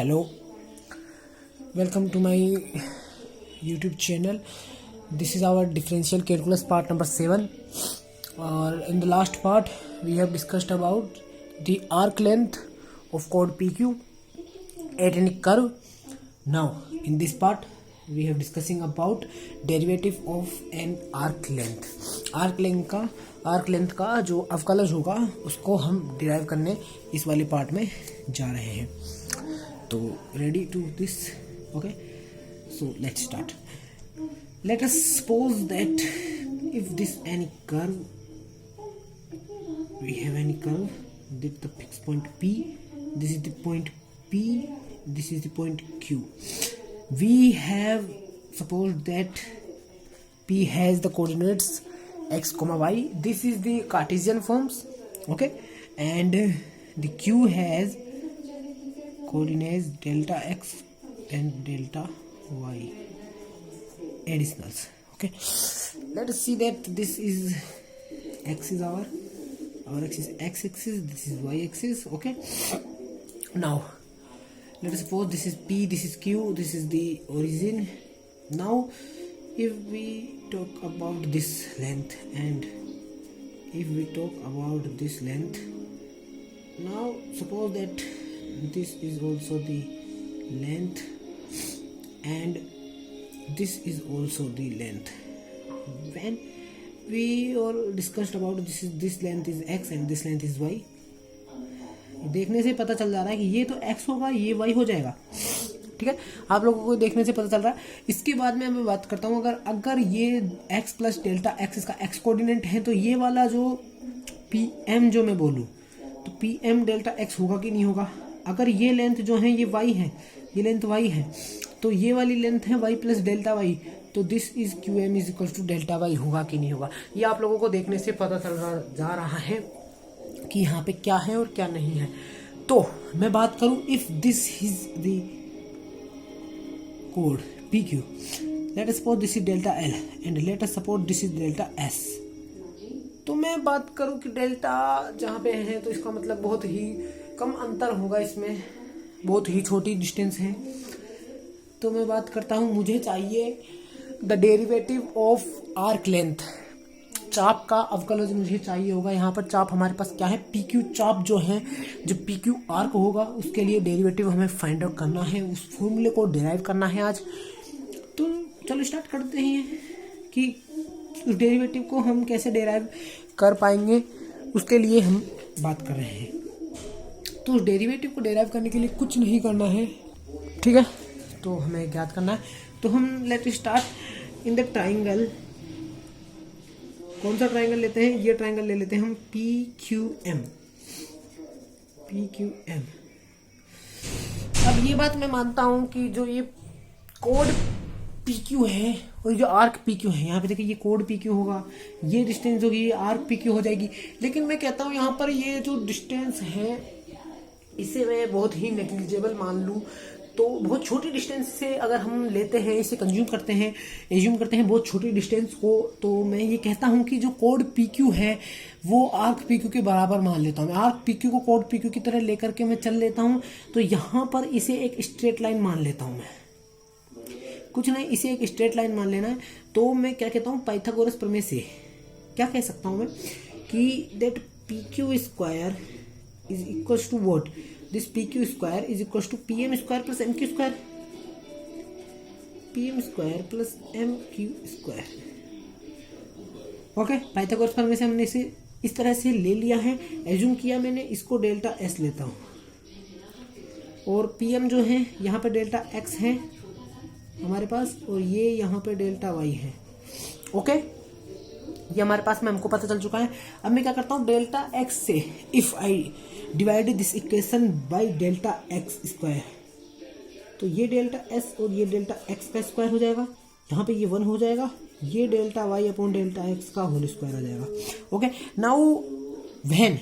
Hello, welcome to my YouTube channel. This is our differential calculus part number 7. In the last part, we have discussed about the arc length of chord PQ at any curve. Now, in this part, we have discussing about derivative of an arc length. Arc length का जो अवकलज होगा उसको हम derive करने इस वाले part में जा रहे हैं. तो ready to this? Okay, so let's start. Let us suppose that if this any curve, we have any curve that the fix point P, this is the point P, this is the point Q. We have supposed that P has the coordinates x comma y. This is the Cartesian forms, okay, and the Q has coordinates delta x and delta y additionals. Okay, let us see that this is x is our x is x axis, this is y axis. Okay, now let us suppose this is P, this is Q, this is the origin. Now if we talk about this length and if we talk about this length, now suppose that this is also the length and this is also the length. When we all discussed about this length is x and this length is y, देखने से पता चल जा रहा है कि ये तो x होगा, ये y हो जाएगा. ठीक है, आप लोगों को देखने से पता चल रहा है. इसके बाद में मैं बात करता हूँ, अगर ये x प्लस डेल्टा x इसका x कोऑर्डिनेट है तो ये वाला जो pm जो मैं बोलूँ तो pm डेल्टा x होगा कि नहीं होगा. अगर ये लेंथ जो है ये y है, ये लेंथ y है, तो ये वाली लेंथ है y प्लस डेल्टा y, तो this is qm is equal to delta y होगा कि नहीं होगा. ये आप लोगों को देखने से पता चल जा रहा है कि यहाँ पे क्या है और क्या नहीं है. तो मैं बात करूं, if this is the code PQ, late us suppose this is delta L and let us suppose this is delta S. तो मैं बात करूं कि डेल्टा जहाँ पे है तो इसका मतलब बहुत ही कम अंतर होगा, इसमें बहुत ही छोटी डिस्टेंस है. तो मैं बात करता हूँ, मुझे चाहिए the derivative of arc length. चाप का अवकलज मुझे चाहिए होगा. यहाँ पर चाप हमारे पास क्या है, PQ चाप जो है, जो PQ आर्क होगा उसके लिए डेरिवेटिव हमें फाइंड आउट करना है, उस फॉर्मूले को डिराइव करना है आज. तो चलो स्टार्ट करते हैं कि उस डेरिवेटिव को हम कैसे डिराइव कर पाएंगे, उसके लिए हम बात कर रहे हैं. तो उस डेरिवेटिव को डिराइव करने के लिए कुछ नहीं करना है, ठीक है, तो हमें ज्ञात करना है. तो हम let start in the triangle. कौन सा ट्राइंगल लेते हैं, ये ट्राइंगल ले लेते हैं हम PQM. अब ये बात मैं मानता हूं कि जो ये कोड PQ है और जो आर्क PQ है, यहाँ पे देखिए ये कोड PQ होगा, ये डिस्टेंस होगी, ये आर्क PQ हो जाएगी. लेकिन मैं कहता हूँ यहाँ पर ये जो डिस्टेंस है इसे मैं बहुत ही नेग्लिजिबल मान लूँ. तो बहुत छोटी डिस्टेंस से अगर हम लेते हैं, इसे एज्यूम करते हैं बहुत छोटी डिस्टेंस को, तो मैं ये कहता हूं कि जो कोड PQ है वो आर्क PQ के बराबर मान लेता हूं. आर्क PQ को कोड PQ की तरह लेकर के मैं चल लेता हूं. तो यहां पर इसे एक स्ट्रेट लाइन मान लेता हूं. मैं कुछ नहीं, इसे एक स्ट्रेट लाइन मान लेना है. तो मैं क्या कहता हूँ, पाइथागोरस प्रमेय से क्या कह सकता हूँ मैं कि that PQ square is equal to what, this PQ square is equals to PM square plus MQ square. PM square plus MQ square. Okay, Pythagoras प्रमेय से हमने इसे इस तरह से ले लिया है, एज्यूम किया मैंने, इसको डेल्टा S लेता हूँ और PM जो है यहाँ पे डेल्टा X है हमारे पास और ये यहाँ पे डेल्टा Y है. ओके, ये हमारे पास में हमको पता चल चुका है. अब मैं क्या करता हूँ, डेल्टा X से if I divide this equation by delta X square, तो ये डेल्टा S और ये डेल्टा X का स्क्वायर हो जाएगा. यहाँ पे ये 1 हो जाएगा, ये delta Y upon delta X का होल स्क्वायर आ जाएगा. Okay, now when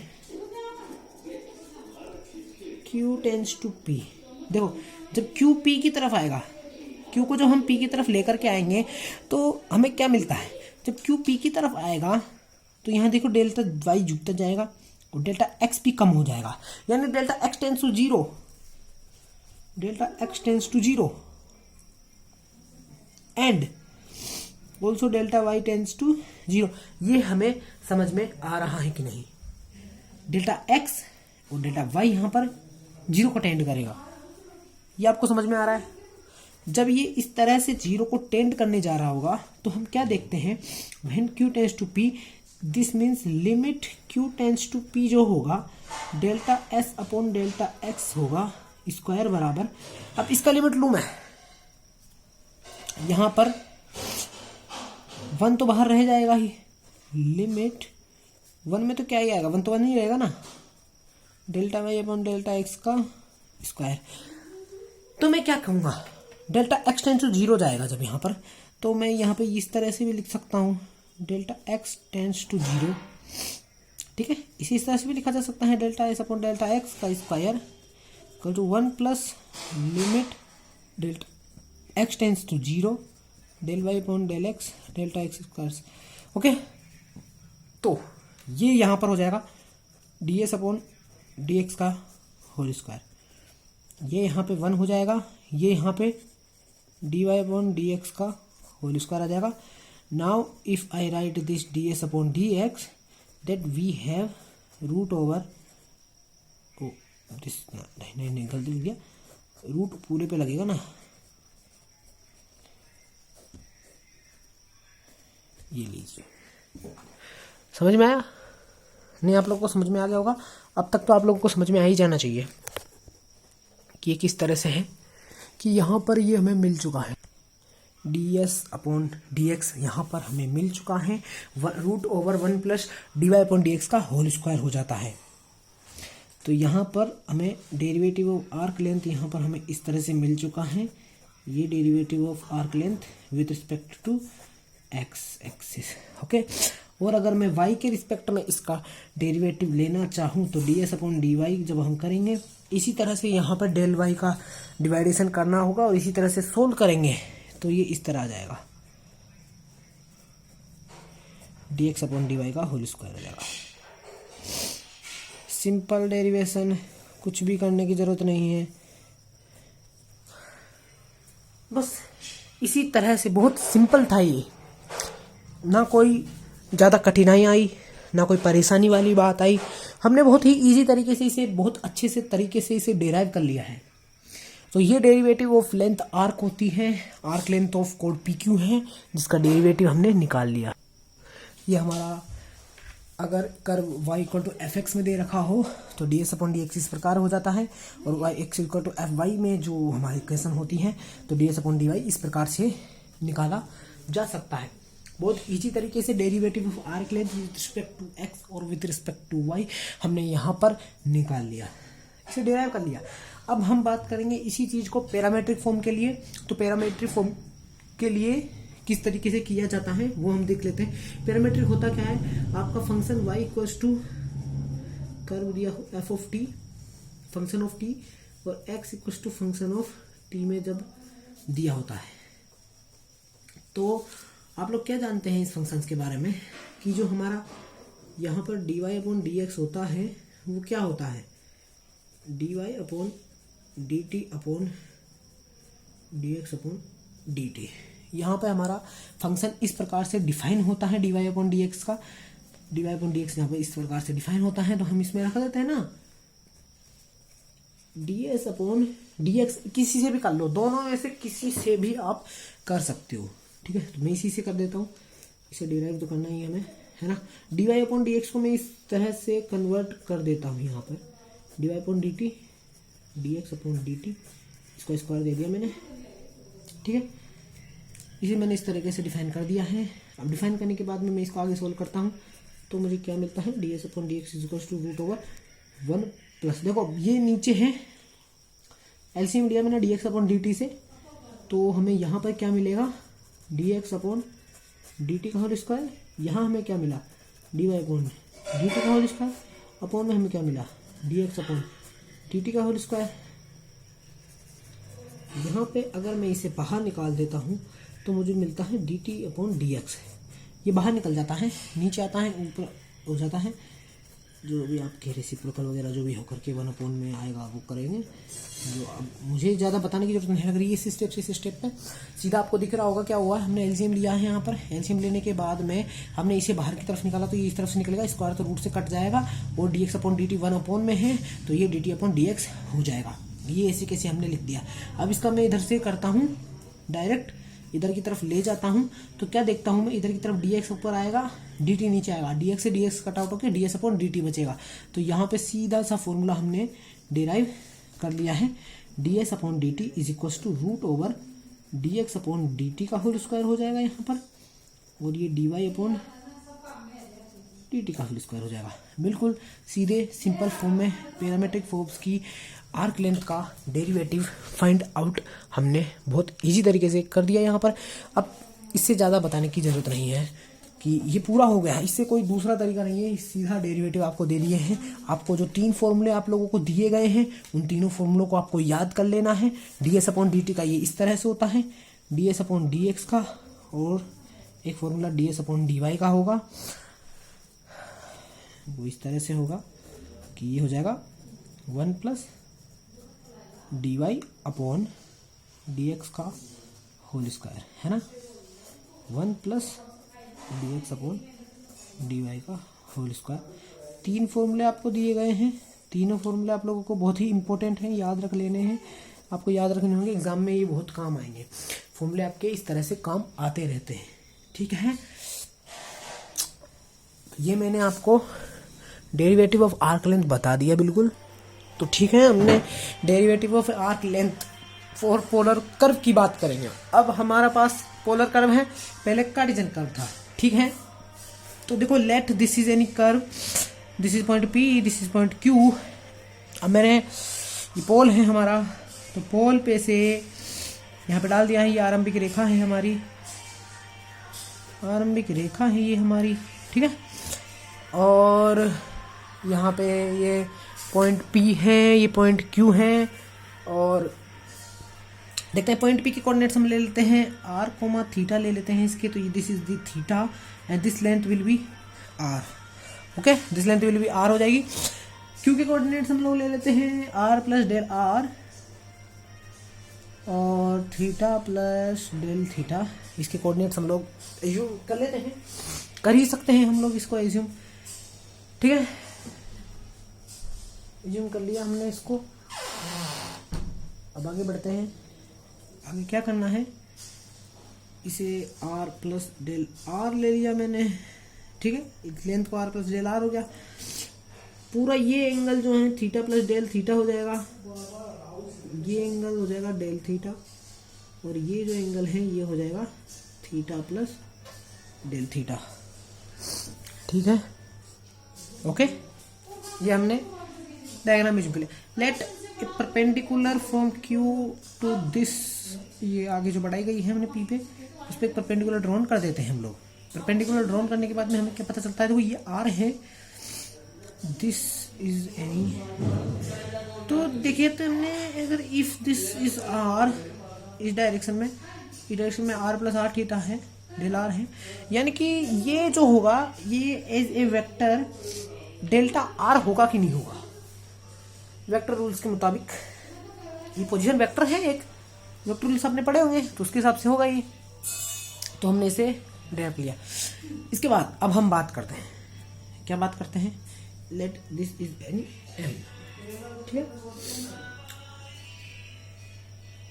Q tends to P, देखो जब Q P की तरफ आएगा, Q को जब हम P की तरफ लेकर के आएंगे तो हमें क्या मिलता है, जब Q P की तरफ आएगा तो यहाँ देखो डेल्टा Y जुड़ता जाएगा और डेल्टा एक्स भी कम हो जाएगा, यानी delta x tends to 0, delta x tends to 0 and also delta y tends to 0। ये हमें समझ में आ रहा है कि नहीं? डेल्टा एक्स और डेल्टा वाई यहां पर 0 को टेंड करेगा, ये आपको समझ में आ रहा है? जब ये इस तरह से 0 को टेंड करने जा रहा होगा तो हम क्या देखते हैं, when q tends to p, this means limit q tends to p जो होगा delta s upon delta x होगा स्क्वायर बराबर। अब इसका लिमिट लूं मैं, यहां पर 1 तो बाहर रह जाएगा ही, लिमिट 1 में तो क्या ही आएगा, 1 तो 1 ही रहेगा ना, delta y upon delta x का स्क्वायर। तो मैं क्या कहूँगा, डेल्टा एक्स टेंस टू 0 जाएगा जब यहाँ पर, तो मैं यहाँ पे इस तरह से भी लिख सकता हूँ डेल्टा एक्स टेंस टू 0, ठीक है। इसी तरह से भी लिखा जा सकता है delta s upon delta x का square equal to 1 plus limit delta x tends to 0 del y upon del x delta x square. Okay, तो ये यहाँ पर हो जाएगा d s upon d x का होल स्क्वायर, ये यहाँ पे 1 हो जाएगा, ये यहाँ पे d y upon d x का होल स्क्वायर आ जाएगा। Now if I write this d s upon d x that we have root over, oh this नहीं गलती लिख दिया, रूट पूरे पे लगेगा ना, ये लीजिए। समझ में आया? नहीं, आप लोगों को समझ में आ गया होगा। अब तक तो आप लोगों को समझ में आ ही जाना चाहिए कि ये किस तरह से है, कि यहाँ पर ये हमें मिल चुका है d s upon d x, यहाँ पर हमें मिल चुका है root over 1 plus d y upon d x का होल स्क्वायर हो जाता है। तो यहाँ पर हमें डेरिवेटिव ऑफ आर्क लेंथ यहाँ पर हमें इस तरह से मिल चुका है, ये derivative of arc length with respect to x axis. Okay, और अगर मैं y के रिस्पेक्ट में इसका डेरिवेटिव लेना चाहूँ तो d s upon d y जब हम करेंगे, इसी तरह से यहाँ पर डेल y का डिवाइडेशन करना होगा और इसी तरह से सोल्व करेंगे तो ये इस तरह आ जाएगा, d x upon d y का होल स्क्वायर आ जाएगा। सिंपल डेरिवेशन, कुछ भी करने की जरूरत नहीं है, बस इसी तरह से बहुत सिंपल था ये, ना कोई ज़्यादा कठिनाई आई, ना कोई परेशानी वाली बात आई। हमने बहुत ही इजी तरीके से इसे, बहुत अच्छे से तरीके से इसे डेराइव कर लिया है। तो ये डेरिवेटिव ऑफ लेंथ आर्क होती है, आर्क लेंथ ऑफ कोड पी क्यू है, जिसका डेरिवेटिव हमने निकाल लिया। ये हमारा अगर curve y equal to f x में दे रखा हो तो d s upon d x इस प्रकार हो जाता है, और y x equal to f y में जो हमारी इक्वेशन होती है तो d s upon d y इस प्रकार से निकाला जा सकता है। बहुत इजी तरीके से derivative of arc length with respect to x और विद रिस्पेक्ट टू वाई हमने यहाँ पर निकाल लिया, इसे डिराइव कर लिया। अब हम बात करेंगे इसी चीज़ को पैरामेट्रिक फॉर्म के लिए। तो पैरामेट्रिक फॉर्म के लिए किस तरीके से किया जाता है वो हम देख लेते हैं। पैरामेट्रिक होता क्या है, आपका function y equals to curve दिया f of t, function of t, और x equals to function of t में जब दिया होता है। तो आप लोग क्या जानते हैं इस फंक्शंस के बारे में, कि जो हमारा यहाँ पर d y upon d x होता है वो क्या होता है, d y upon D t upon d x upon D t. यहाँ पे हमारा फंक्शन इस प्रकार से डिफाइन होता है, d y upon d x का, d y upon d x यहाँ पे इस प्रकार से डिफाइन होता है। तो हम इसमें रख देते हैं ना D s upon d x, किसी से भी कर लो, दोनों में से किसी से भी आप कर सकते हो, ठीक है। तो मैं इसी से कर देता हूँ, इसे डिराइव तो करना ही हमें है ना। D y upon d x को मैं इस तरह से कन्वर्ट कर देता हूँ, यहाँ पर d y upon D t d x upon D t, इसको स्क्वायर दे दिया मैंने, ठीक है। इसे मैंने इस तरीके से डिफाइन कर दिया है। अब डिफाइन करने के बाद में मैं इसको आगे सोल्व करता हूँ तो मुझे क्या मिलता है, d s upon d x equal to root over 1 plus, देखो ये नीचे है एलसीएम लिया मैंने d x upon D t से, तो हमें यहाँ पर क्या मिलेगा, डी एक्स अपॉन डी टी का होल स्क्वायर। यहाँ हमें क्या मिला, d y upon D T का होल स्क्वायर, अपॉन में हमें क्या मिला, d x upon D T का होल स्क्वायर। यहाँ पे अगर मैं इसे बाहर निकाल देता हूँ तो मुझे मिलता है D t upon d x, ये बाहर निकल जाता है, नीचे आता है, ऊपर हो जाता है जो भी आपके रेसिप्रोकल वगैरह जो भी होकर के 1 में आएगा वो करेंगे। जो अब मुझे ज़्यादा बताने की जरूरत नहीं लग रही है इस स्टेप से इस स्टेप पे। सीधा आपको दिख रहा होगा क्या हुआ, हमने एलसीएम लिया है। यहाँ पर एलसीएम लेने के बाद में हमने इसे बाहर की तरफ निकाला तो ये इस तरफ से निकलेगा, स्क्वायर तो रूट से कट जाएगा और dx अपॉन dt 1 में है तो ये dt अपॉन dx हो जाएगा। ये ऐसे कैसे हमने लिख दिया। अब इसका मैं इधर से करता हूँ डायरेक्ट, इधर की तरफ ले जाता हूँ तो क्या देखता हूँ मैं, इधर की तरफ dx ऊपर आएगा dt नीचे आएगा, dx से dx कट आउट होकर ds अपॉन dt बचेगा। तो यहाँ पे सीधा सा फॉर्मूला हमने डिराइव कर लिया है, ds upon dt is equal to root over dx upon dt का होल स्क्वायर हो जाएगा यहाँ पर, और ये dy अपॉन dt का होल स्क्वायर हो जाएगा। बिल्कुल सीधे सिंपल फॉर्म में पैरामेट्रिक फोर्स की आर्क लेंथ का डेरिवेटिव फाइंड आउट हमने बहुत इजी तरीके से कर दिया यहाँ पर। अब इससे ज़्यादा बताने की ज़रूरत नहीं है कि ये पूरा हो गया है, इससे कोई दूसरा तरीका नहीं है, सीधा डेरिवेटिव आपको दे दिए हैं। आपको जो 3 फॉर्मूले आप लोगों को दिए गए हैं उन तीनों फॉर्मूलों को आपको याद कर लेना है। ds अपॉन dt का ये इस तरह से होता है, ds अपॉन dx का, और एक फॉर्मूला ds अपॉन dy का होगा, वो इस तरह से होगा कि ये हो जाएगा 1 प्लस dy अपॉन dx का होल स्क्वायर, है ना, 1 प्लस dx अपॉन dy का होल स्क्वायर। 3 फॉर्मूले आपको दिए गए हैं, तीनों फॉर्मूले आप लोगों को बहुत ही इंपॉर्टेंट हैं, याद रख लेने हैं, आपको याद रखने होंगे, एग्जाम में ये बहुत काम आएंगे। फॉर्मूले आपके इस तरह से काम आते रहते हैं, ठीक है। ये मैंने आपको डेरिवेटिव ऑफ आर्क लेंथ बता दिया बिल्कुल, तो ठीक है। हमने derivative of arc length for polar curve की बात करेंगे। अब हमारा पास पोलर कर्व है, पहले कार्टेशियन कर्व था, ठीक है। तो देखो, let this is any curve, this is point P, this is point Q। अब मैंने ये पोल है हमारा, तो पोल पे से यहाँ पे डाल दिया है, ये आरंभिक रेखा है हमारी, आरंभिक रेखा है ये हमारी, ठीक है। और यहाँ पे ये पॉइंट P है, ये पॉइंट Q है, और देखते हैं पॉइंट P के कोऑर्डिनेट्स हम ले लेते हैं r, थीटा ले लेते हैं इसके, तो this is the theta and this length will be r, okay, this length will be r हो जाएगी। Q के कोऑर्डिनेट्स हम लोग ले लेते हैं r प्लस डेल r और थीटा प्लस डेल थीटा, इसके कोऑर्डिनेट्स हम लोग एज्यूम कर लेते हैं, कर ही सकते हैं हम लोग इसको एज्यूम, ठीक है। एज्यूम कर लिया हमने इसको। अब आगे बढ़ते हैं, आगे क्या करना है, इसे r प्लस डेल r ले लिया मैंने, ठीक है, इस लेंथ को r प्लस डेल r हो गया। पूरा ये एंगल जो है थीटा प्लस डेल थीटा हो जाएगा, ये एंगल हो जाएगा डेल थीटा, और ये जो एंगल है ये हो जाएगा थीटा प्लस डेल थीटा, ठीक है, ओके। ये हमने डायग्राम में कर लिया। Let a perpendicular from Q to this, ये आगे जो बढ़ाई गई है हमने P पे, उस पर परपेंडिकुलर ड्रॉन कर देते हैं हम लोग। परपेंडिकुलर ड्रॉन करने के बाद में हमें क्या पता चलता है, देखो ये R है, दिस इज एनी, तो देखिए तो हमने अगर इफ दिस इज R, इस डायरेक्शन में, इस डायरेक्शन में r प्लस r थीटा है, डेल r है, यानी कि ये जो होगा ये as a vector delta r होगा कि नहीं होगा, वेक्टर रूल्स के मुताबिक। ये पोजीशन वेक्टर है, एक वेक्टर रूल्स आपने पढ़े होंगे, तो उसके हिसाब से होगा ये, तो हमने इसे ड्राइव लिया। इसके बाद अब हम बात करते हैं, क्या बात करते हैं, let this is any m, ठीक है।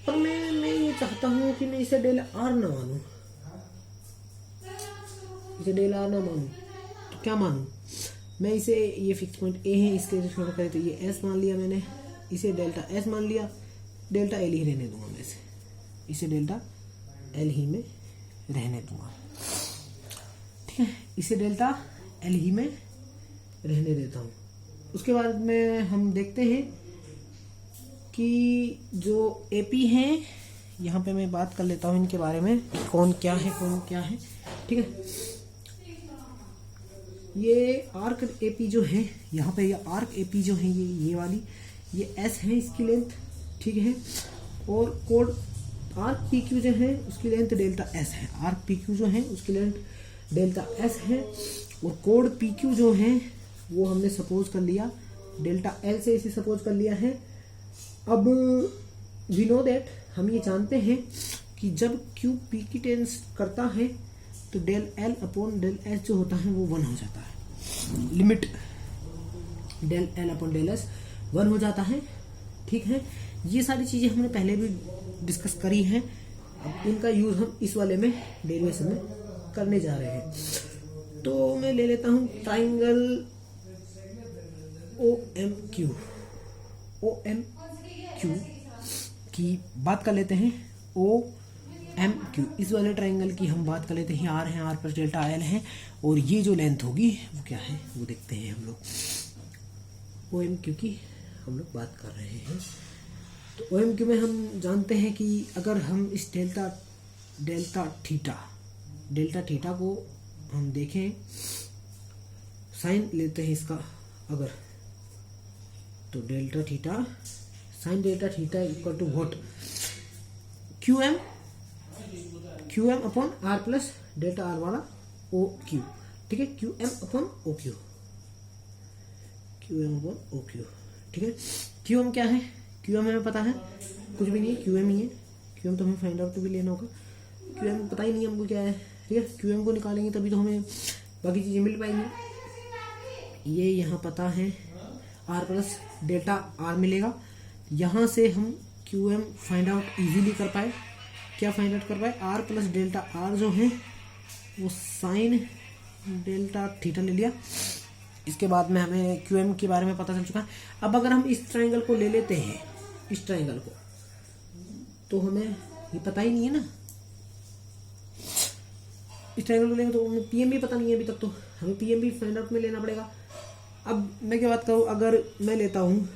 पर मैं ये चाहता हूं कि मैं इसे डेल r ना मानूं, इसे डेल r ना मानूं, तो क्या मानूं मैं इसे, ये फिक्स पॉइंट A है, इसके छोटा करें तो ये S मान लिया मैंने, इसे डेल्टा S मान लिया, डेल्टा L ही रहने दूंगा मैं इसे डेल्टा L ही में रहने दूंगा, ठीक है, इसे डेल्टा L ही में रहने देता हूँ। उसके बाद में हम देखते हैं कि जो AP हैं, यहाँ पे मैं बात कर लेता हूँ इनके बारे में, कौन क्या है कौन क्या है, ठीक है। ये आर्क AP जो है, यहाँ पे ये आर्क AP जो है, ये वाली, ये S है इसकी लेंथ, ठीक है, और कोड आर्क PQ जो है उसकी लेंथ डेल्टा S है, आर्क PQ जो है उसकी लेंथ डेल्टा S है, और कोड PQ जो है वो हमने सपोज कर लिया, डेल्टा एल से इसे सपोज कर लिया है। अब वी नो दैट, हम ये जानते हैं कि जब क्यू पी की टेंस करता है तो del l upon del s जो होता है वो 1 हो जाता है। Limit del l upon del s 1 हो जाता है। ठीक है, ये सारी चीजें हमने पहले भी डिस्कस करी हैं। अब इनका यूज हम इस वाले में डेरिवेशन में करने जा रहे हैं। तो मैं ले लेता हूं ट्राइंगल ओ एम क्यू की बात कर लेते हैं। ओ एम क्यू, इस वाले ट्राइंगल की हम बात कर लेते हैं। आर है, आर प्लस डेल्टा एल है, और ये जो लेंथ होगी वो क्या है वो देखते हैं हम लोग। ओ एम क्यू की हम लोग बात कर रहे हैं। तो ओ एम क्यू में हम जानते हैं कि अगर हम इस डेल्टा थीटा को हम देखें, साइन लेते हैं इसका अगर, तो delta theta sine delta theta equal to what, q m upon r plus delta r वाला ओ क्यू। ठीक है, q m upon o q, ठीक है। क्यू एम क्या है, क्यू एम हमें पता है कुछ भी नहीं है, क्यू एम ही है। क्यू एम तो हमें फाइंड आउट भी लेना होगा, क्यू एम पता ही नहीं हमको क्या है। ठीक है, क्यू एम को निकालेंगे तभी तो हमें बाकी चीजें मिल पाएंगी। ये यहाँ पता है आर प्लस डेल्टा आर मिलेगा, यहाँ से हम q m find out easily कर पाए। क्या फाइंड आउट कर पाए, आर प्लस डेल्टा आर जो है वो साइन डेल्टा थीटा ले लिया। इसके बाद में हमें क्यू एम के बारे में पता चल चुका है। अब अगर हम इस ट्राइंगल को ले लेते हैं, इस ट्राइंगल को, तो हमें ये पता ही नहीं है ना, इस ट्राइंगल को लेंगे तो हमें पीएम भी पता नहीं है अभी तक, तो हमें पीएम भी फाइंड आउट में लेना पड़ेगा। अब मैं क्या बात करूँ, अगर मैं लेता हूँ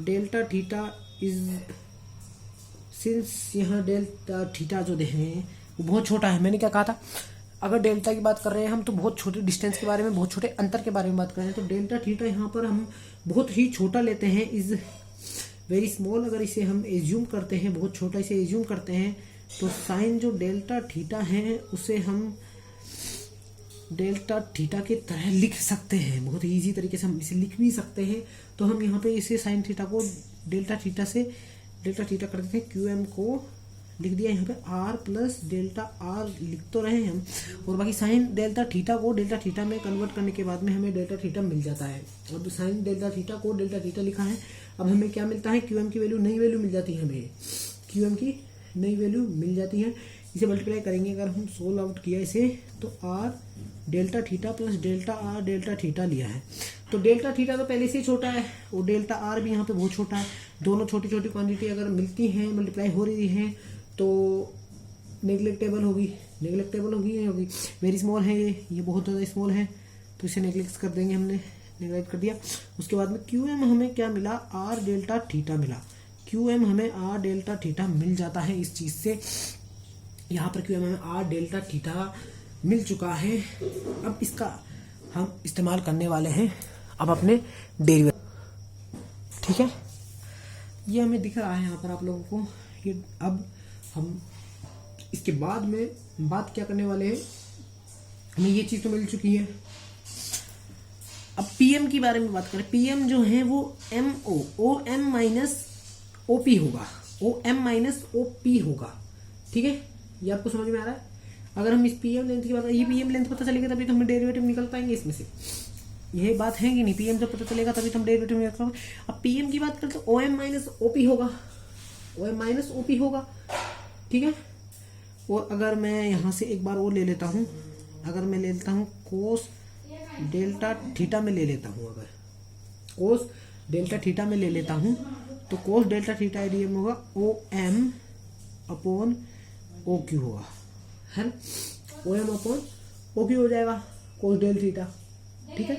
डेल्टा थीटा इज, सिंस यहाँ डेल्टा थीटा जो देख रहे हैं वो बहुत छोटा है। मैंने क्या कहा था, अगर डेल्टा की बात कर रहे हैं हम तो बहुत छोटे डिस्टेंस के बारे में, बहुत छोटे अंतर के बारे में बात कर रहे हैं। तो डेल्टा थीटा यहाँ पर हम बहुत ही छोटा लेते हैं, इज वेरी स्मॉल। अगर इसे हम एज्यूम करते हैं, बहुत छोटा इसे एज्यूम करते हैं, तो साइन जो डेल्टा थीटा है उसे हम डेल्टा थीटा की तरह लिख सकते हैं। बहुत इजी तरीके से हम इसे लिख भी सकते हैं। तो हम यहाँ पे इसे साइन थीटा को डेल्टा थीटा से डेल्टा थीटा कर देते हैं, क्यू एम को लिख दिया यहाँ पे आर प्लस डेल्टा आर लिख तो रहे हैं हम, और बाकी साइन डेल्टा थीटा को डेल्टा थीटा में कन्वर्ट करने के बाद में हमें डेल्टा थीटा मिल जाता है। अब साइन डेल्टा थीटा को डेल्टा थीटा लिखा है, अब हमें क्या मिलता है, क्यू एम की वैल्यू, नई वैल्यू मिल जाती है हमें, क्यू एम की नई वैल्यू मिल जाती है। इसे मल्टीप्लाई करेंगे अगर हम सोल्व आउट किया इसे, तो R delta theta plus delta R delta theta लिया है। तो डेल्टा थीटा तो पहले से ही छोटा है, और डेल्टा आर भी यहाँ पे बहुत छोटा है। दोनों छोटी छोटी क्वांटिटी अगर मिलती हैं, मल्टीप्लाई हो रही है, तो नेग्लेक्टेबल होगी या होगी। वेरी स्मॉल है ये बहुत ज़्यादा स्मॉल है, तो इसे नेग्लेक्ट कर देंगे, हमने नेग्लेक्ट कर दिया। उसके बाद में क्यू एम हमें क्या मिला, आर डेल्टा थीटा मिला। क्यू एम हमें आर डेल्टा थीटा मिल जाता है इस चीज़ से। यहाँ पर क्यू एम हमें आर डेल्टा थीटा मिल चुका है। अब इसका हम इस्तेमाल करने वाले हैं अब अपने डेरिवेटिव। ठीक है, ये हमें दिख रहा है यहाँ पर आप लोगों को। ये अब हम इसके बाद में बात क्या करने वाले हैं, हमें ये चीज़ तो मिल चुकी है। अब पीएम की बारे में बात करें। पीएम जो है वो ओ एम माइनस ओपी होगा, ओ एम माइनस ओपी होगा। ठीक है, ये आपको समझ में आ रहा है। अगर हम इस पीएम लेंथ की बात, ये पीएम लेंथ पता चलेगा तभी तो हम डेरिवेटिव निकल पाएंगे इसमें से। यही बात है कि नहीं, पीएम जब पता चलेगा तभी तो हम डेरिवेटिव निकल पाएंगे। अब पीएम की बात करते ओ एम माइनस ओपी होगा, ओ एम माइनस ओपी होगा। ठीक है, और अगर मैं यहाँ से एक बार और ले लेता हूँ, अगर मैं ले लेता हूँ कोस डेल्टा थीटा में ले लेता हूँ, अगर कोस डेल्टा थीटा में ले लेता हूँ, तो कोस डेल्टा थीटा एरिया में होगा o m upon o q होगा, है o m upon o q हो जाएगा कोस डेल थीटा। ठीक है,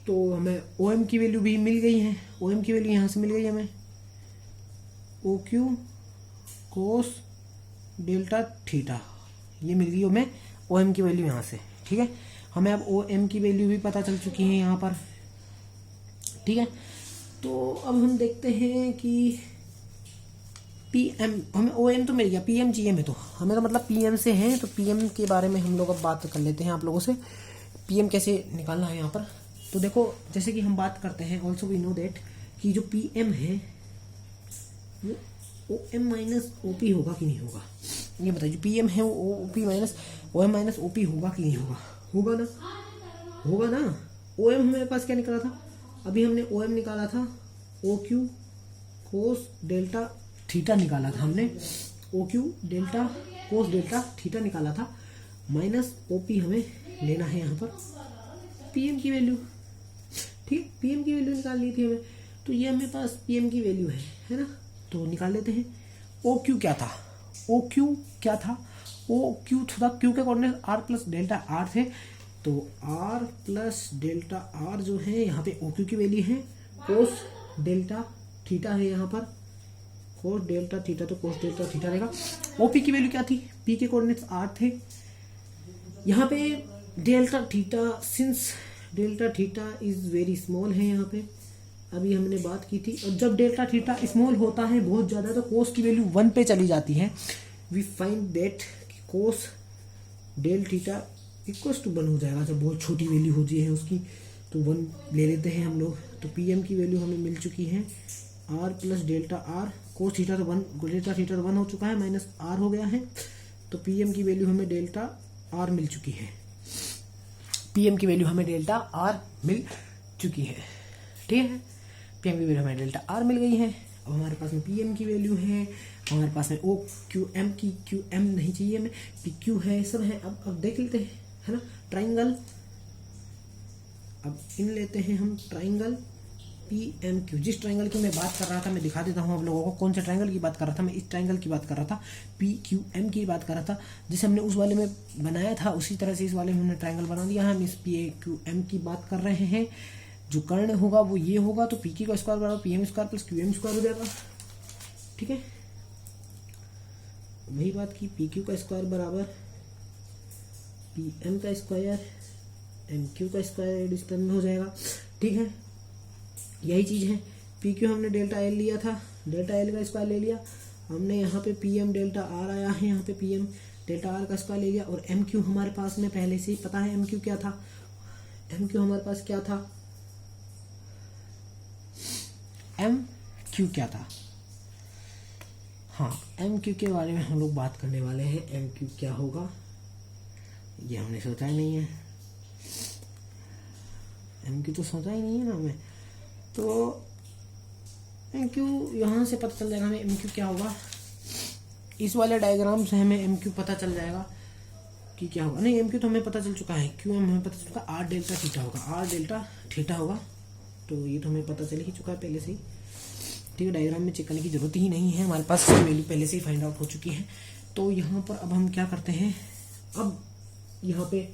तो हमें ओ एम की वैल्यू भी मिल गई है, ओ एम की वैल्यू यहाँ से मिल गई हमें, o q cos delta theta, ये मिल गई हमें ओ एम की वैल्यू यहाँ से। ठीक है, हमें अब ओ एम की वैल्यू भी पता चल चुकी है यहाँ पर। ठीक है, तो अब हम देखते हैं कि पी एम, हमें ओ एम तो मिल गया, पी एम जी एम है, तो हमें तो मतलब पी एम से है, तो पी एम के बारे में हम लोग अब बात कर लेते हैं आप लोगों से। पीएम कैसे निकालना है यहाँ पर। तो देखो जैसे कि हम बात करते हैं, ऑल्सो वी नो दैट कि जो पीएम है वो o m minus o p होगा कि नहीं होगा, ये बताइए। जो पीएम है वो o p minus o m minus o p होगा कि नहीं होगा, होगा ना, होगा ना। ओ एम हमारे पास क्या निकला था, अभी हमने ओ एम निकाला था, o q cos delta theta निकाला था हमने, o q delta cos delta theta निकाला था, माइनस ओ पी हमें लेना है यहाँ पर पीएम की वैल्यू। ठीक, पीएम की वैल्यू निकाल ली थी हमें, तो ये हमेरे पास पीएम की वैल्यू है ना, तो निकाल लेते हैं। ओ क्यू क्या था, ओ क्यू क्या था, ओ क्यू था, क्यू के coordinate r plus delta r थे, तो आर प्लस डेल्टा आर जो है यहाँ पे ओ क्यू की वैल्यू है, कोस डेल्टा थीटा है यहाँ पर, कोस डेल्टा थीटा तो कोस डेल्टा थीटा रहेगा। ओपी की वैल्यू क्या थी, पी के कोऑर्डिनेट्स आर थे, यहाँ पे delta theta, since delta theta is very small है यहाँ पे, अभी हमने बात की थी। और जब डेल्टा थीटा स्मॉल होता है बहुत ज़्यादा तो कोस की वैल्यू 1 पे चली जाती है। We find that cos del theta equals to 1 हो जाएगा जब बहुत छोटी वैल्यू होती है उसकी, तो 1 ले लेते हैं हम लोग। तो पीएम की वैल्यू हमें मिल चुकी है r plus delta r, cos theta तो 1, डेल्टा थीटा तो 1 हो चुका है, माइनस आर हो गया है, तो पीएम की वैल्यू हमें डेल्टा आर मिल चुकी है, पीएम की वैल्यू हमें डेल्टा आर मिल चुकी है। ठीक है, पीएम की वैल्यू हमें डेल्टा आर मिल गई है। अब हमारे पास में पीएम की वैल्यू है, हमारे पास में ओ क्यू एम की, क्यू एम नहीं चाहिए हमें, पी क्यू है, सब है। अब देख लेते हैं, है ना, ट्राइंगल। अब इन लेते हैं हम ट्राइंगल पी एम क्यू। जिस ट्राइंगल की मैं बात कर रहा था मैं दिखा देता हूँ आप लोगों को, कौन से ट्राइंगल की बात कर रहा था मैं, इस ट्राइंगल की बात कर रहा था, पी क्यू एम की बात कर रहा था, जिसे हमने उस वाले में बनाया था उसी तरह से इस वाले में हमने ट्राइंगल बना दिया है। हम इस पी क्यू एम की बात कर रहे हैं, जो कर्ण होगा वो ये होगा, तो पी क्यू का स्क्वायर बराबर p m square plus q m square हो जाएगा। ठीक है, वही बात की, पी क्यू का स्क्वायर बराबर पी एम का स्क्वायर एम क्यू का स्क्वायर इस टर्म में हो जाएगा। ठीक है, यही चीज़ है। पी क्यू हमने डेल्टा एल लिया था, डेल्टा एल का स्क्वायर ले लिया हमने, यहाँ पे पी एम डेल्टा आर आया है, यहाँ पे पी एम डेल्टा आर का स्क्वायर ले लिया। और एम क्यू हमारे पास में पहले से ही पता है एम क्यू क्या था, एम क्यू हमारे पास क्या था, एम क्यू क्या था, हाँ एम क्यू के बारे में हम लोग बात करने वाले हैं। एम क्यू क्या होगा ये हमने सोचा ही नहीं है, एम क्यू तो सोचा ही नहीं है ना हमें, तो एम क्यू यहाँ से पता चल जाएगा हमें एम क्यू क्या होगा। इस वाले डायग्राम से हमें एम क्यू पता चल जाएगा कि क्या होगा। नहीं, एम क्यू तो हमें पता चल चुका है, क्यू एम हमें पता चल चुका, आर डेल्टा थीटा होगा, आर डेल्टा थीटा होगा, तो ये तो हमें पता चल ही चुका है पहले से ही। ठीक है, डायग्राम में चेक करने की जरूरत ही नहीं है, हमारे पास वैल्यू पहले से ही फाइंड आउट हो चुकी है। तो यहाँ पर अब हम क्या करते हैं, अब यहाँ पे